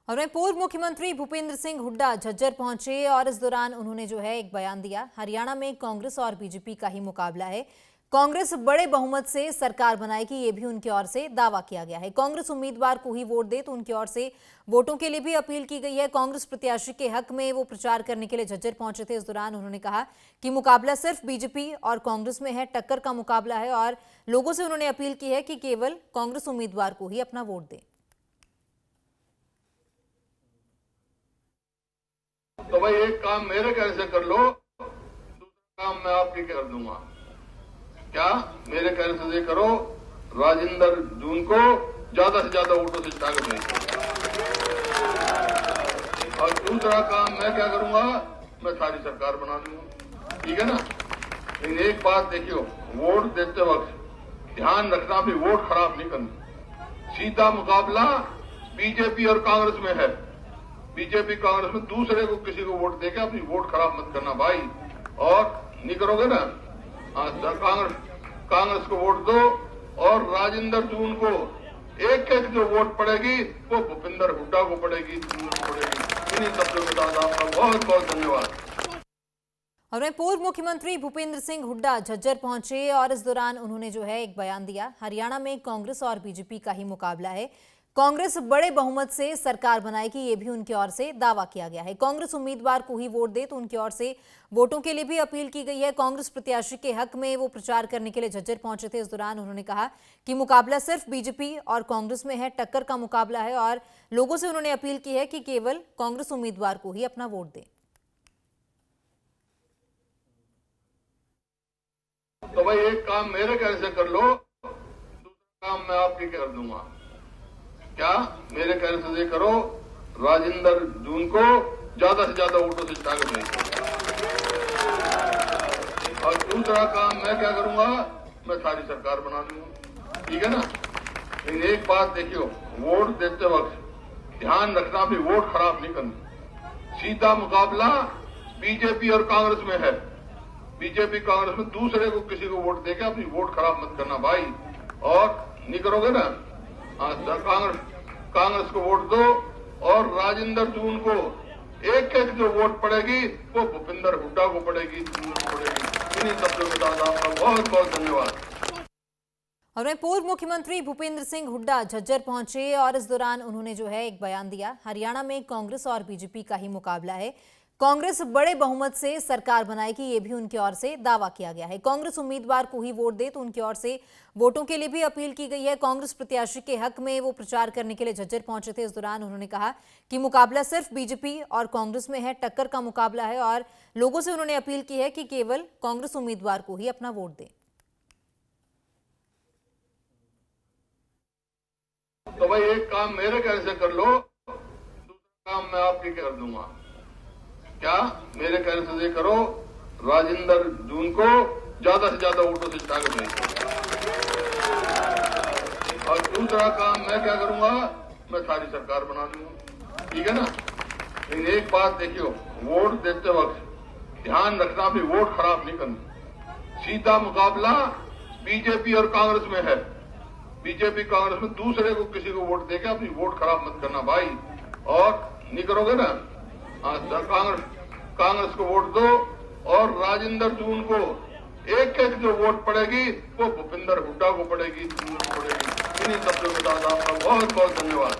और वहीं पूर्व मुख्यमंत्री भूपेंद्र सिंह हुड्डा झज्जर पहुंचे और इस दौरान उन्होंने एक बयान दिया। हरियाणा में कांग्रेस और बीजेपी का ही मुकाबला है। कांग्रेस बड़े बहुमत से सरकार बनाएगी, ये भी उनकी ओर से दावा किया गया है। कांग्रेस उम्मीदवार को ही वोट दे तो उनकी ओर से वोटों के लिए भी अपील की गई है। कांग्रेस प्रत्याशी के हक में वो प्रचार करने के लिए झज्जर पहुंचे थे। इस दौरान उन्होंने कहा कि मुकाबला सिर्फ बीजेपी और कांग्रेस में है, टक्कर का मुकाबला है और लोगों से उन्होंने अपील की है कि केवल कांग्रेस उम्मीदवार को ही अपना वोट दें। तो भाई एक काम मेरे कहने से कर लो, दूसरा काम मैं आपके कर दूंगा। क्या मेरे कहने से ये करो, राजेंद्र जून को ज्यादा से ज्यादा वोटों से जिता कर भेजो। और दूसरा काम मैं क्या करूंगा, मैं सारी सरकार बना दूंगा। ठीक है ना। लेकिन एक बात देखियो, वोट देते वक्त ध्यान रखना, भी वोट खराब नहीं करनी। सीधा मुकाबला बीजेपी और कांग्रेस में है। बीजेपी कांग्रेस में दूसरे को किसी को वोट देके अपनी वोट खराब मत करना भाई। और नहीं करोगे ना, कांग्रेस को वोट दो और राजेंद्र जून को एक एक जो वोट पड़ेगी वो भूपेंद्र हुड्डा को पड़ेगी, इन्हीं शब्दों के साथ आपका बहुत बहुत धन्यवाद। और वहीं पूर्व मुख्यमंत्री भूपेंद्र सिंह हुड्डा झज्जर पहुंचे और इस दौरान उन्होंने एक बयान दिया। हरियाणा में कांग्रेस और बीजेपी का ही मुकाबला है। कांग्रेस बड़े बहुमत से सरकार बनाएगी, ये भी उनकी ओर से दावा किया गया है। कांग्रेस उम्मीदवार को ही वोट दे तो उनकी ओर से वोटों के लिए भी अपील की गई है। कांग्रेस प्रत्याशी के हक में वो प्रचार करने के लिए झज्जर पहुंचे थे। इस दौरान उन्होंने कहा कि मुकाबला सिर्फ बीजेपी और कांग्रेस में है, टक्कर का मुकाबला है और लोगों से उन्होंने अपील की है कि केवल कांग्रेस उम्मीदवार को ही अपना वोट दें। तो भाई एक काम मेरे कहने से कर लो, दूसरा काम मैं आपके कर दूंगा। क्या मेरे कहने से ये करो, राजेंद्र जून को ज्यादा से ज्यादा वोटों से जिता कर भेजो। और दूसरा काम मैं क्या करूंगा, मैं सारी सरकार बना दूंगा। ठीक है ना। लेकिन एक बात देखियो, वोट देते वक्त ध्यान रखना, भी वोट खराब नहीं करनी। सीधा मुकाबला बीजेपी और कांग्रेस में है। बीजेपी कांग्रेस में दूसरे को किसी को वोट देके अपनी वोट खराब मत करना भाई। और नहीं करोगे ना, कांग्रेस को वोट दो और राजेंद्र जून को एक एक जो वोट पड़ेगी वो भूपेंद्र हुड्डा को पड़ेगी, इन्हीं शब्दों के साथ आपका बहुत बहुत धन्यवाद। और वहीं पूर्व मुख्यमंत्री भूपेंद्र सिंह हुड्डा झज्जर पहुंचे और इस दौरान उन्होंने एक बयान दिया। हरियाणा में कांग्रेस और बीजेपी का ही मुकाबला है। कांग्रेस बड़े बहुमत से सरकार बनाएगी, ये भी उनकी ओर से दावा किया गया है। कांग्रेस उम्मीदवार को ही वोट दे तो उनकी ओर से वोटों के लिए भी अपील की गई है। कांग्रेस प्रत्याशी के हक में वो प्रचार करने के लिए झज्जर पहुंचे थे। इस दौरान उन्होंने कहा कि मुकाबला सिर्फ बीजेपी और कांग्रेस में है, टक्कर का मुकाबला है और लोगों से उन्होंने अपील की है कि केवल कांग्रेस उम्मीदवार को ही अपना वोट दें। तो भाई एक काम मेरे कहने से कर लो, दूसरा काम मैं आपके कर दूंगा। क्या मेरे कहने से ये करो, राजेंद्र जून को ज्यादा से ज्यादा वोटों से जिता कर भेजो। और दूसरा काम मैं क्या करूंगा, मैं सारी सरकार बना दूंगा। ठीक है ना। लेकिन एक बात देखियो, वोट देते वक्त ध्यान रखना, भी वोट खराब नहीं करनी। सीधा मुकाबला बीजेपी और कांग्रेस में है। बीजेपी कांग्रेस में दूसरे को किसी को वोट देके अपनी वोट खराब मत करना भाई। और नहीं करोगे ना, कांग्रेस को वोट दो और राजेंद्र जून को एक एक जो वोट पड़ेगी वो भूपेंद्र हुड्डा को पड़ेगी, इन्हीं शब्दों के साथ आपका बहुत बहुत धन्यवाद।